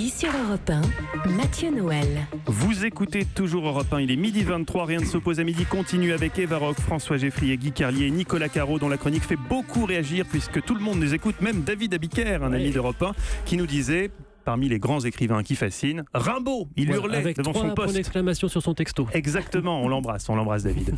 midi sur Europe 1, Mathieu Noël. Vous écoutez toujours Europe 1, il est midi 23, rien ne s'oppose à midi, continue avec Eva Rock, François Geffrier, Guy Carlier et Nicolas Caro, dont la chronique fait beaucoup réagir puisque tout le monde nous écoute, même David Abiker, un ami d'Europe 1, qui nous disait... Parmi les grands écrivains qui fascinent, Rimbaud, il hurlait avec devant son 3 points poste. d'exclamation sur son texto. Exactement, on l'embrasse David.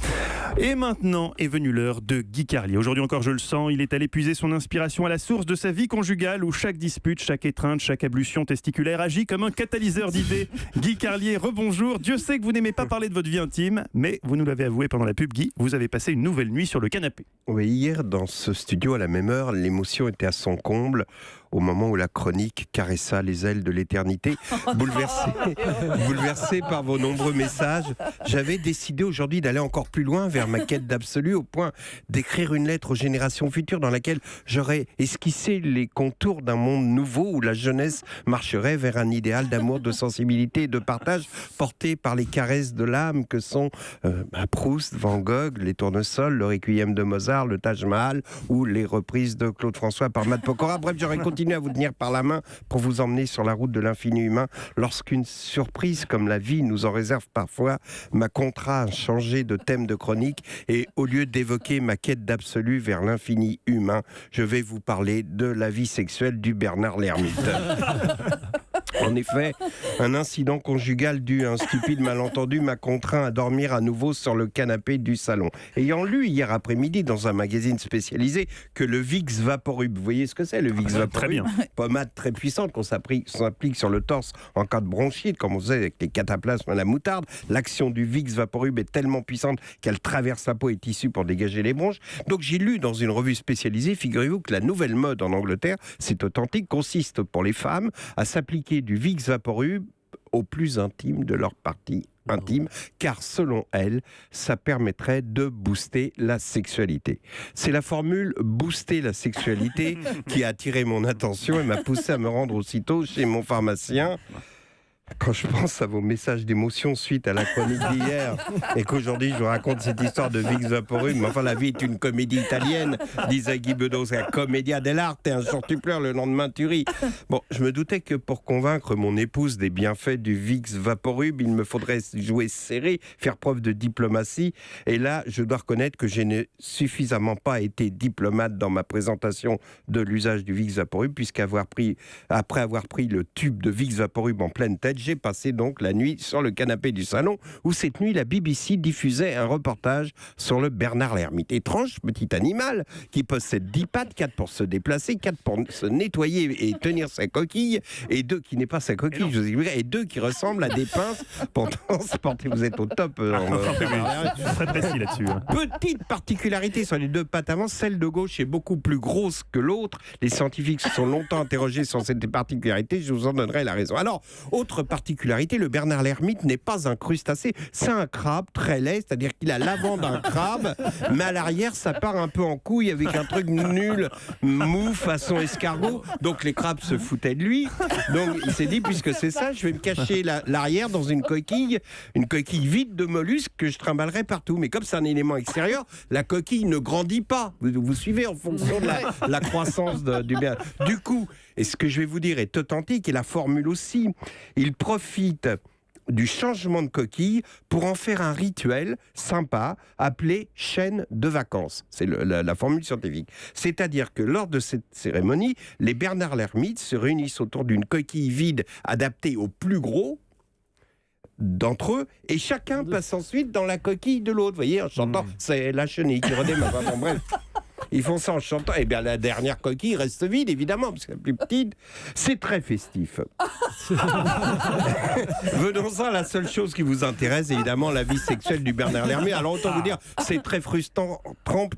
Et maintenant est venue l'heure de Guy Carlier. Aujourd'hui encore, je le sens, il est allé puiser son inspiration à la source de sa vie conjugale où chaque dispute, chaque étreinte, chaque ablution testiculaire agit comme un catalyseur d'idées. Guy Carlier, rebonjour. Dieu sait que vous n'aimez pas parler de votre vie intime, mais vous nous l'avez avoué pendant la pub, Guy, vous avez passé une nouvelle nuit sur le canapé. Oui, hier, dans ce studio, à la même heure, l'émotion était à son comble au moment où la chronique caressa les ailes de l'éternité. Bouleversé par vos nombreux messages, j'avais décidé aujourd'hui d'aller encore plus loin vers ma quête d'absolu, au point d'écrire une lettre aux générations futures dans laquelle j'aurais esquissé les contours d'un monde nouveau où la jeunesse marcherait vers un idéal d'amour, de sensibilité et de partage porté par les caresses de l'âme que sont Proust, Van Gogh, les Tournesols, le Requiem de Mozart, le Taj Mahal ou les reprises de Claude François par Matt Pokora. Bref, j'aurais continué à vous tenir par la main pour vous emmener sur la route de l'infini humain lorsqu'une surprise comme la vie nous en réserve parfois m'a contraint à changer de thème de chronique et au lieu d'évoquer ma quête d'absolu vers l'infini humain, je vais vous parler de la vie sexuelle du Bernard l'Ermite. En effet, un incident conjugal dû à un stupide malentendu m'a contraint à dormir à nouveau sur le canapé du salon. Ayant lu hier après-midi dans un magazine spécialisé que le Vicks Vaporub, vous voyez ce que c'est le Vicks Vaporub ? Très bien. Pommade très puissante qu'on s'applique sur le torse en cas de bronchite, comme on faisait avec les cataplasmes à la moutarde. L'action du Vicks Vaporub est tellement puissante qu'elle traverse la peau et tissu pour dégager les bronches. Donc j'ai lu dans une revue spécialisée, figurez-vous que la nouvelle mode en Angleterre, c'est authentique, consiste pour les femmes à s'appliquer du Vicks Vaporub au plus intime de leur partie intime, car selon elle, ça permettrait de booster la sexualité. C'est la formule « booster la sexualité » qui a attiré mon attention et m'a poussé à me rendre aussitôt chez mon pharmacien. Quand je pense à vos messages d'émotion suite à la chronique d'hier et qu'aujourd'hui je vous raconte cette histoire de Vicks Vaporub, mais enfin la vie est une comédie italienne, disait Guy Bedos, c'est la commedia dell'arte, et un jour tu pleures, le lendemain tu ris. Bon, je me doutais que pour convaincre mon épouse des bienfaits du Vicks Vaporub, il me faudrait jouer serré, faire preuve de diplomatie, et là je dois reconnaître que je n'ai suffisamment pas été diplomate dans ma présentation de l'usage du Vicks Vaporub, après avoir pris le tube de Vicks Vaporub en pleine tête, j'ai passé donc la nuit sur le canapé du salon où cette nuit la BBC diffusait un reportage sur le Bernard l'Ermite. Étrange petit animal qui possède 10 pattes, 4 pour se déplacer, 4 pour se nettoyer et tenir sa coquille, et 2 qui n'est pas sa coquille, je vous expliquerai, et 2 qui ressemblent à des pinces pour transporter. Vous êtes au top. Je suis très précis là-dessus. Petite particularité sur les 2 pattes avant, celle de gauche est beaucoup plus grosse que l'autre. Les scientifiques se sont longtemps interrogés sur cette particularité, je vous en donnerai la raison. Alors, autre particularité, le Bernard l'Ermite n'est pas un crustacé, c'est un crabe très laid, c'est-à-dire qu'il a l'avant d'un crabe, mais à l'arrière ça part un peu en couille avec un truc nul, mou, façon escargot, donc les crabes se foutaient de lui, donc il s'est dit puisque c'est ça, je vais me cacher l'arrière dans une coquille vide de mollusques que je trimballerai partout, mais comme c'est un élément extérieur, la coquille ne grandit pas, vous suivez en fonction de la croissance du Bernard. Du coup, et ce que je vais vous dire est authentique, et la formule aussi, il profite du changement de coquille pour en faire un rituel sympa appelé chaîne de vacances. C'est la formule scientifique. C'est-à-dire que lors de cette cérémonie, les Bernard l'Ermite se réunissent autour d'une coquille vide adaptée au plus gros d'entre eux, et chacun passe ensuite dans la coquille de l'autre. Vous voyez, en chantant, c'est la chenille qui redémarre. Bon, bref. Ils font ça en chantant. Eh bien, la dernière coquille reste vide, évidemment, parce que la plus petite, c'est très festif. Venons-en à la seule chose qui vous intéresse, évidemment, la vie sexuelle du Bernard l'Ermite. Alors, autant vous dire, c'est très frustrant,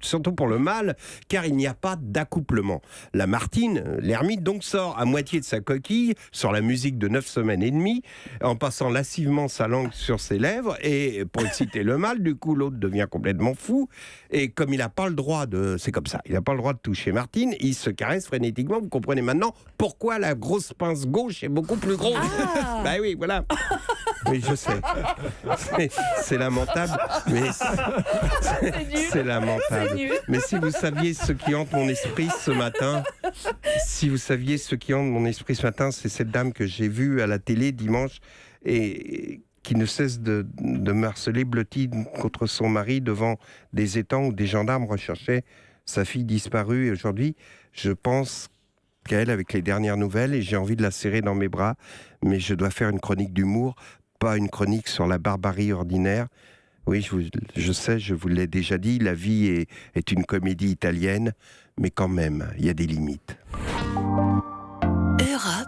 surtout pour le mâle, car il n'y a pas d'accouplement. La Martine, l'Ermite, donc, sort à moitié de sa coquille, sur la musique de 9 semaines et demie, en passant lascivement sa langue sur ses lèvres, et pour exciter le mâle, du coup, l'autre devient complètement fou, et comme il n'a pas le droit de... C'est comme comme ça. Il n'a pas le droit de toucher Martine. Il se caresse frénétiquement. Vous comprenez maintenant pourquoi la grosse pince gauche est beaucoup plus grosse. Ah. Bah oui, voilà. Oui, je sais. C'est lamentable, mais c'est lamentable. C'est nul. Mais si vous saviez ce qui hante mon esprit ce matin, c'est cette dame que j'ai vue à la télé dimanche et qui ne cesse de me harceler, blottie contre son mari devant des étangs où des gendarmes recherchaient sa fille disparue. Et aujourd'hui, je pense qu'elle, avec les dernières nouvelles, et j'ai envie de la serrer dans mes bras, mais je dois faire une chronique d'humour, pas une chronique sur la barbarie ordinaire. Oui, je sais, je vous l'ai déjà dit, la vie est une comédie italienne, mais quand même, il y a des limites. Europe